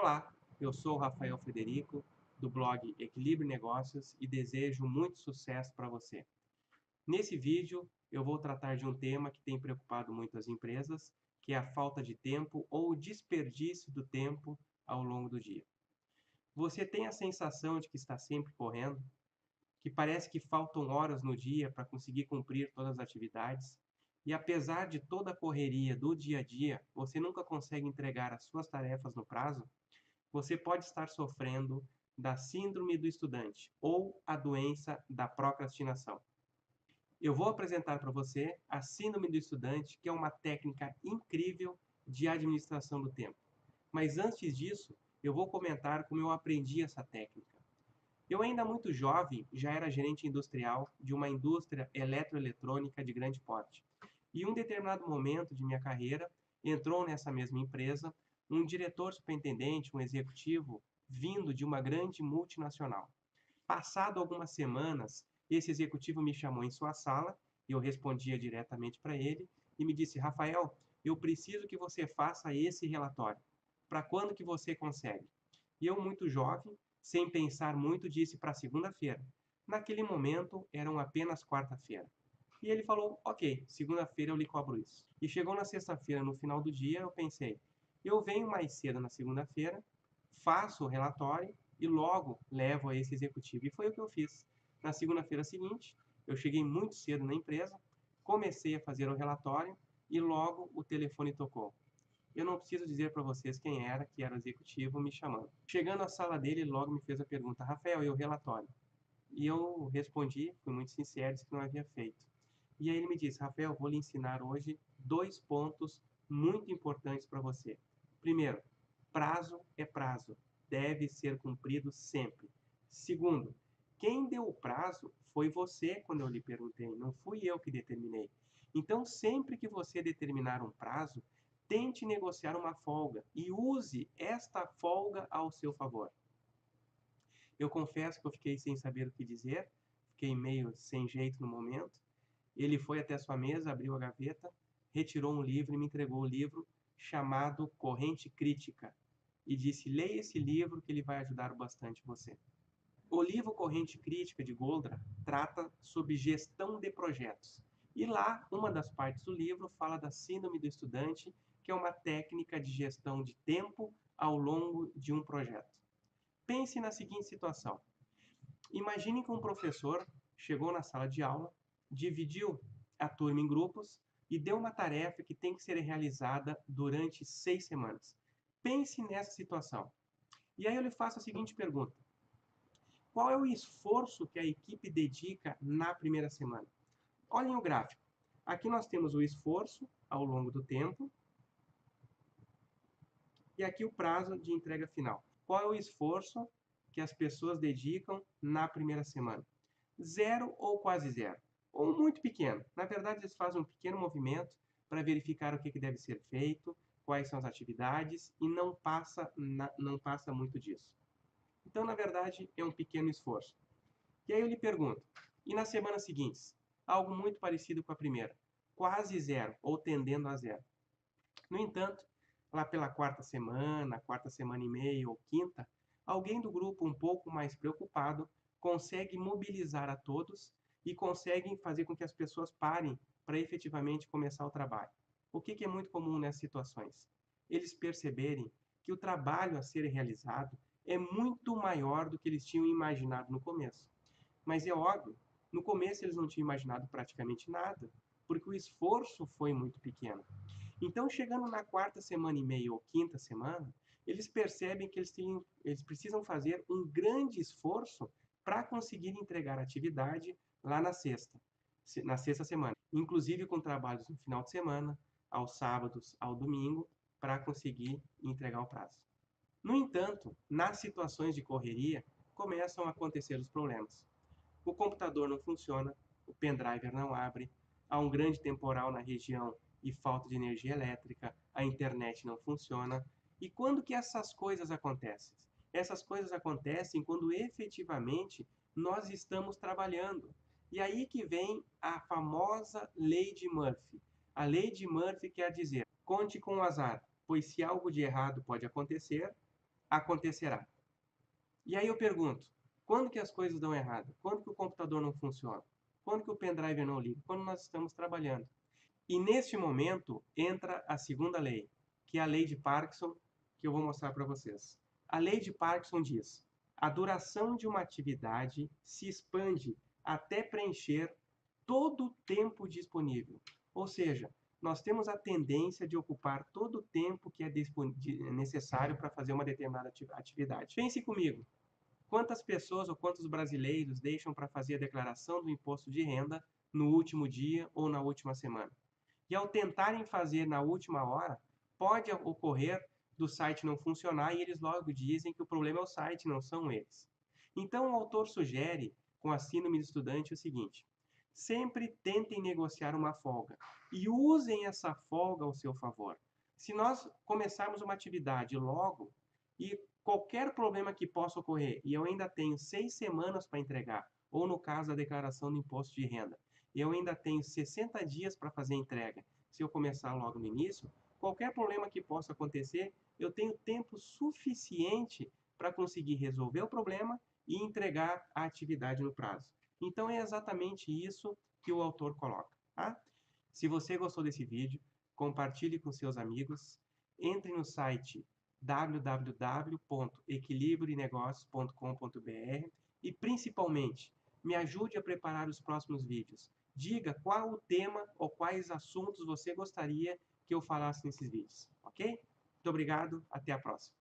Olá, eu sou o Rafael Frederico, do blog Equilíbrio Negócios e desejo muito sucesso para você. Nesse vídeo, eu vou tratar de um tema que tem preocupado muito as empresas, que é a falta de tempo ou o desperdício do tempo ao longo do dia. Você tem a sensação de que está sempre correndo? Que parece que faltam horas no dia para conseguir cumprir todas as atividades? E apesar de toda a correria do dia a dia, você nunca consegue entregar as suas tarefas no prazo? Você pode estar sofrendo da síndrome do estudante ou a doença da procrastinação. Eu vou apresentar para você a síndrome do estudante, que é uma técnica incrível de administração do tempo. Mas antes disso, eu vou comentar como eu aprendi essa técnica. Eu ainda muito jovem, já era gerente industrial de uma indústria eletroeletrônica de grande porte. E em um determinado momento de minha carreira, entrou nessa mesma empresa um diretor superintendente, um executivo vindo de uma grande multinacional. Passado algumas semanas, esse executivo me chamou em sua sala, e eu respondia diretamente para ele, e me disse: Rafael, eu preciso que você faça esse relatório. Para quando que você consegue? E eu, muito jovem, sem pensar muito, disse para segunda-feira. Naquele momento, eram apenas quarta-feira. E ele falou: ok, segunda-feira eu lhe cobro isso. E chegou na sexta-feira, no final do dia, eu pensei: eu venho mais cedo na segunda-feira, faço o relatório e logo levo a esse executivo. E foi o que eu fiz. Na segunda-feira seguinte, eu cheguei muito cedo na empresa, comecei a fazer o relatório e logo o telefone tocou. Eu não preciso dizer para vocês quem era, que era o executivo me chamando. Chegando à sala dele, ele logo me fez a pergunta: Rafael, e o relatório? E eu respondi, fui muito sincero, disse que não havia feito. E aí ele me disse: Rafael, vou lhe ensinar hoje 2 pontos muito importantes para você. Primeiro, prazo é prazo, deve ser cumprido sempre. Segundo, quem deu o prazo foi você quando eu lhe perguntei, não fui eu que determinei. Então, sempre que você determinar um prazo, tente negociar uma folga e use esta folga ao seu favor. Eu confesso que eu fiquei sem saber o que dizer, fiquei meio sem jeito no momento. Ele foi até sua mesa, abriu a gaveta, retirou um livro e me entregou o livro chamado Corrente Crítica e disse: leia esse livro que ele vai ajudar bastante você. O livro Corrente Crítica de Goldratt trata sobre gestão de projetos. E lá, uma das partes do livro fala da síndrome do estudante, que é uma técnica de gestão de tempo ao longo de um projeto. Pense na seguinte situação: imagine que um professor chegou na sala de aula, dividiu a turma em grupos e deu uma tarefa que tem que ser realizada durante 6 semanas. Pense nessa situação. E aí eu lhe faço a seguinte pergunta: qual é o esforço que a equipe dedica na primeira semana? Olhem o gráfico. Aqui nós temos o esforço ao longo do tempo e aqui o prazo de entrega final. Qual é o esforço que as pessoas dedicam na primeira semana? Zero ou quase zero, ou muito pequeno. Na verdade, eles fazem um pequeno movimento para verificar o que deve ser feito, quais são as atividades, e não passa muito disso. Então, na verdade, é um pequeno esforço. E aí eu lhe pergunto, e nas semanas seguintes? Algo muito parecido com a primeira, quase zero, ou tendendo a zero. No entanto, lá pela quarta semana e meia ou quinta, alguém do grupo um pouco mais preocupado consegue mobilizar a todos e conseguem fazer com que as pessoas parem para efetivamente começar o trabalho. O que é muito comum nessas situações? Eles perceberem que o trabalho a ser realizado é muito maior do que eles tinham imaginado no começo. Mas é óbvio, no começo eles não tinham imaginado praticamente nada, porque o esforço foi muito pequeno. Então, chegando na quarta semana e meia ou quinta semana, eles percebem que eles precisam fazer um grande esforço para conseguir entregar a atividade lá na sexta semana. Inclusive com trabalhos no final de semana, aos sábados, ao domingo, para conseguir entregar o prazo. No entanto, nas situações de correria, começam a acontecer os problemas. O computador não funciona, o pendrive não abre, há um grande temporal na região e falta de energia elétrica, a internet não funciona. E quando que essas coisas acontecem? Essas coisas acontecem quando efetivamente nós estamos trabalhando. E aí que vem a famosa lei de Murphy. A lei de Murphy quer dizer: conte com o azar, pois se algo de errado pode acontecer, acontecerá. E aí eu pergunto, quando que as coisas dão errado? Quando que o computador não funciona? Quando que o pendrive não liga? Quando nós estamos trabalhando. E neste momento entra a segunda lei, que é a lei de Parkinson, que eu vou mostrar para vocês. A lei de Parkinson diz: a duração de uma atividade se expande até preencher todo o tempo disponível. Ou seja, nós temos a tendência de ocupar todo o tempo que é necessário para fazer uma determinada atividade. Pense comigo, quantas pessoas ou quantos brasileiros deixam para fazer a declaração do imposto de renda no último dia ou na última semana? E ao tentarem fazer na última hora, pode ocorrer do site não funcionar e eles logo dizem que o problema é o site, não são eles. Então o autor sugere, com a síndrome do estudante, o seguinte: sempre tentem negociar uma folga e usem essa folga ao seu favor. Se nós começarmos uma atividade logo e qualquer problema que possa ocorrer, e eu ainda tenho 6 semanas para entregar, ou no caso da declaração do imposto de renda, eu ainda tenho 60 dias para fazer a entrega. Se eu começar logo no início, qualquer problema que possa acontecer, eu tenho tempo suficiente para conseguir resolver o problema e entregar a atividade no prazo. Então é exatamente isso que o autor coloca. Tá? Se você gostou desse vídeo, compartilhe com seus amigos, entre no site www.equilibrenegocios.com.br e principalmente me ajude a preparar os próximos vídeos. Diga qual o tema ou quais assuntos você gostaria que eu falasse nesses vídeos, ok? Muito obrigado, até a próxima.